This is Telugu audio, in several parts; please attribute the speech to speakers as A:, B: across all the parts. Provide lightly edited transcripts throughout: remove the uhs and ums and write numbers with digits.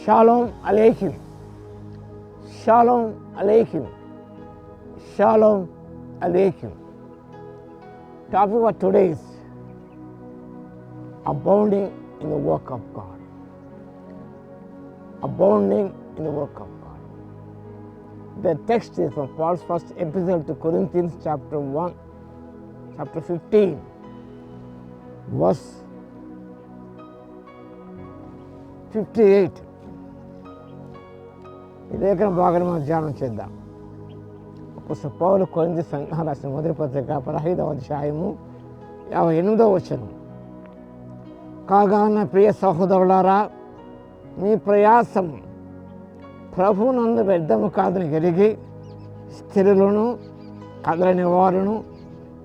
A: Shalom Aleichem. Shalom Aleichem. Shalom Aleichem. Topic for today is abounding in the work of God. Abounding in the work of God. The text is from Paul's first epistle to Corinthians, chapter 1, chapter 15, verse 58. ఈ లేఖన భాగాన్ని మనం ధ్యానం చేద్దాం. అపోస్తలుడైన పౌలు కొరింథీ సంఘానికి రాసిన మొదటి పత్రిక 15వ అధ్యాయము 58వ వచనం. కాగా నా ప్రియ సహోదరులారా, మీ ప్రయాసం ప్రభువునందు వ్యర్థము కాదని ఎరిగి స్థిరులను కదలని వారును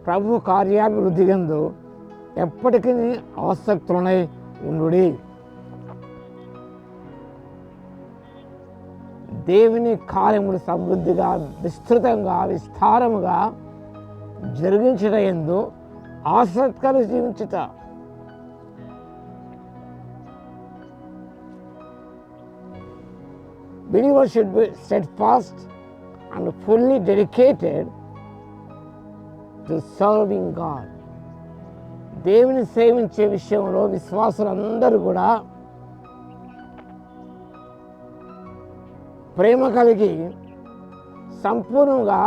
A: ప్రభు కార్యాభివృద్ధి యందు ఎప్పటికీ ఆసక్తులనై ఉండుడి. దేవుని కార్యములు సమృద్ధిగా, విస్తృతంగా, విస్తారముగా జరిగించుట యందు ఆసక్తిగా జీవించుట. Believers should be steadfast and fully dedicated to serving God. దేవుని సేవించే విషయంలో విశ్వాసులందరూ కూడా ప్రేమ కలిగి సంపూర్ణంగా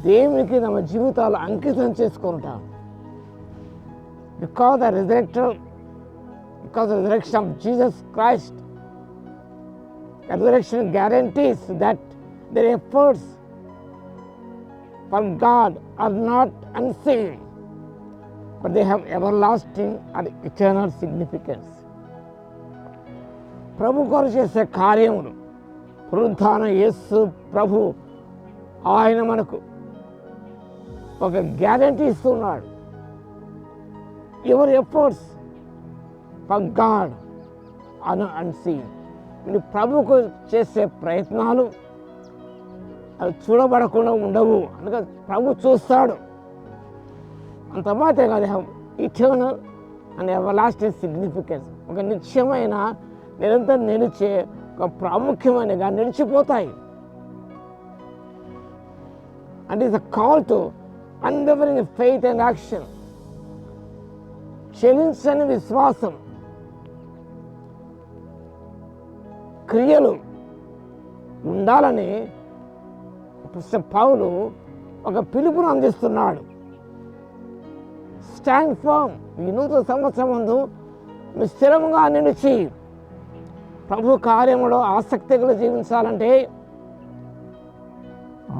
A: దేవునికి తమ జీవితాలు అంకితం చేసుకుంటాం. Because the resurrection of Jesus Christ, the resurrection guarantees that their efforts for God are not unseen, but they have everlasting and eternal significance. ప్రభు కొరకు చేసే కార్యములు, పునరుత్థాన యేసు ప్రభు ఆయన మనకు ఒక గ్యారంటీ ఇస్తున్నాడు. Your efforts for God are unseen. మీరు ప్రభుకు చేసే ప్రయత్నాలు అవి చూడబడకుండా ఉండవు. అందుకే ప్రభు చూస్తాడు. అంత మాత్రమే కాదు, have eternal and everlasting significance. ఒక నిత్యమైన, నిరంతరం నిలిచే, ఒక ప్రాముఖ్యమైనగా నిలిచిపోతాయి. And is a call to unwavering faith and action. చెలించని విశ్వాసం, క్రియలు ఉండాలని పౌలు ఒక పిలుపును అందిస్తున్నాడు. Stand firm. ఈ నూతన సంవత్సరం ముందు మీరు స్థిరంగా నిలిచి ప్రభు కార్యములో ఆసక్తిగా జీవించాలంటే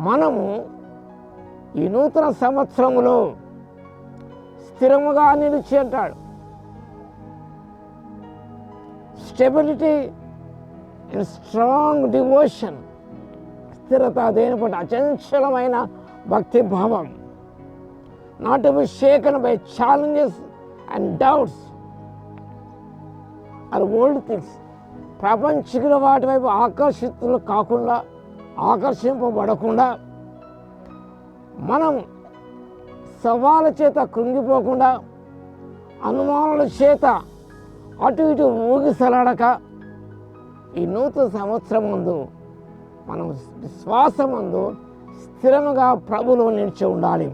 A: మనము ఈ నూతన సంవత్సరములో స్థిరముగా నిలిచి అంటాడు. Stability and strong devotion. స్థిరత, దేని పట్ల అచంచలమైన భక్తి భావం. Not to be shaken by challenges and doubts or old things. ప్రపంచిక వాటి వైపు ఆకర్షింపబడకుండా, మనం సవాళ్ళ చేత కృంగిపోకుండా, అనుమానాల చేత అటు ఇటు ఊగిసలాడక ఈ నూతన సంవత్సరం ముందు మనం విశ్వాసం ముందు స్థిరముగా ప్రభులో నిలిచి ఉండాలి.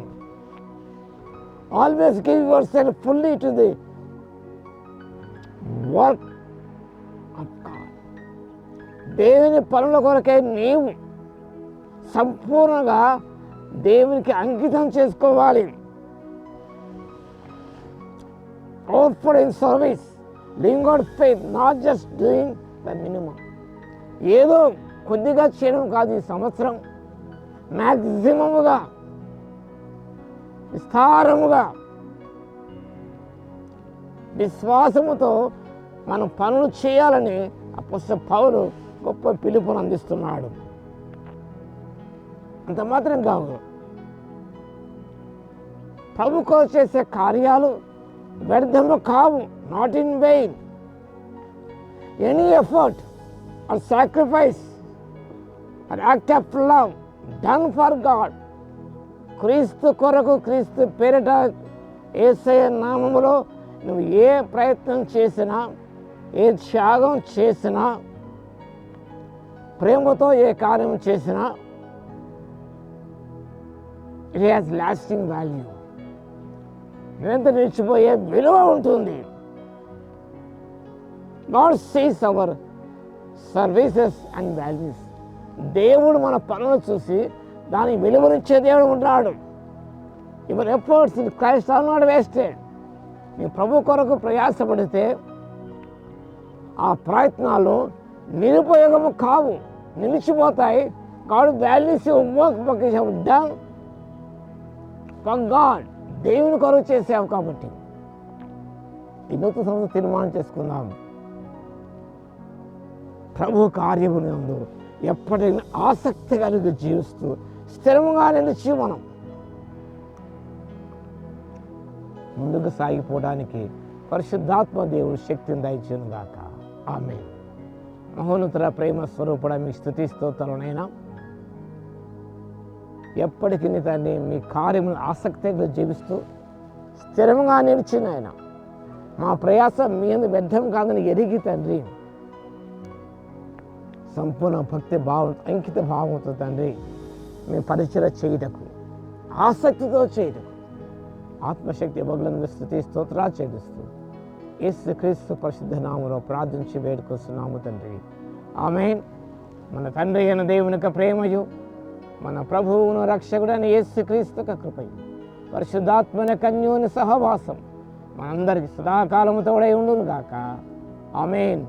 A: Always give your self fully to the work of God. దేవుని పనుల కొరకే నీవు సంపూర్ణంగా దేవునికి అంకితం చేసుకోవాలి. Output in service, living out faith, not just doing the minimum. ఏదో కొద్దిగా చేయడం కాదు. ఈ సంవత్సరం మ్యాక్సిమముగా, విస్తారముగా, విశ్వాసముతో మనం పనులు చేయాలని అపోస్తలుడైన పౌలు గొప్ప పిలుపును అందిస్తున్నాడు. అంత మాత్రం కాదు, ప్రభు కోసం చేసే కార్యాలు వ్యర్థము కావు. Not in vein. Any effort are sacrifice are act of love done for God. క్రీస్తు కొరకు, క్రీస్తు పేరిట, యేసయ్య నామములో నువ్వు ఏ ప్రయత్నం చేసినా, ఏ త్యాగం చేసినా ప్రేమతో ఏ కార్యం చేసినా ఇట్ హ్యాస్ లాస్టింగ్ వాల్యూ. ఎంత నిలిచిపోయే విలువ ఉంటుంది. God sees our services and values. దేవుడు మన పనులు చూసి దాని విలువనిచ్చే దేవుడు ఉంటాడు. Your efforts in Christ are not wasted. నీ ప్రభు కొరకు ప్రయాసపడితే ఆ ప్రయత్నాలు నిరుపయోగము కావు, నిలిచిపోతాయి. God values your work because you have done for God. దేవుని కొరకు చేసావు కాబట్టి ఈ నూతన సంవత్సరం తీర్మానం చేసుకుందాం. ప్రభు కార్యమునందు ఎప్పటికీ ఆసక్తి కలిగి జీవిస్తూ స్థిరంగా నిలిచి మనం ముందుకు సాగిపోవడానికి పరిశుద్ధాత్మ దేవుడు శక్తిని దయచేయును గాక. ఆమేన్. మహోన్నతుల ప్రేమ స్వరూపుడ మీ స్తుతి స్తోత్రాలనైనా ఎప్పటికీ తండ్రి మీ కార్యమును ఆసక్తిగా జీవిస్తూ స్థిరంగా నిలిచిన ఆయన మా ప్రయాస మీ అందు వ్యర్థం కాదని ఎరిగి తండ్రి సంపూర్ణ భక్తి భావం అంకిత భావంతో తండ్రి మీ పరిచయం చేయుటకు ఆసక్తితో చేయుటకు ఆత్మశక్తి బగులను స్తుతి స్తోత్రాలు చెల్లిస్తూ యేసుక్రీస్తు పరిశుద్ధ నామములో ప్రార్థించి వేడుకొస్తున్నాము తండ్రి. ఆమేన్. మన తండ్రి అయిన దేవుని యొక్క ప్రేమయు, మన ప్రభువును రక్షకుడైన యేసుక్రీస్తు యొక్క కృపయు, పరిశుద్ధాత్మన కన్యోని సహవాసం మనందరికీ సదాకాలము తోడై ఉండును గాక. ఆమేన్.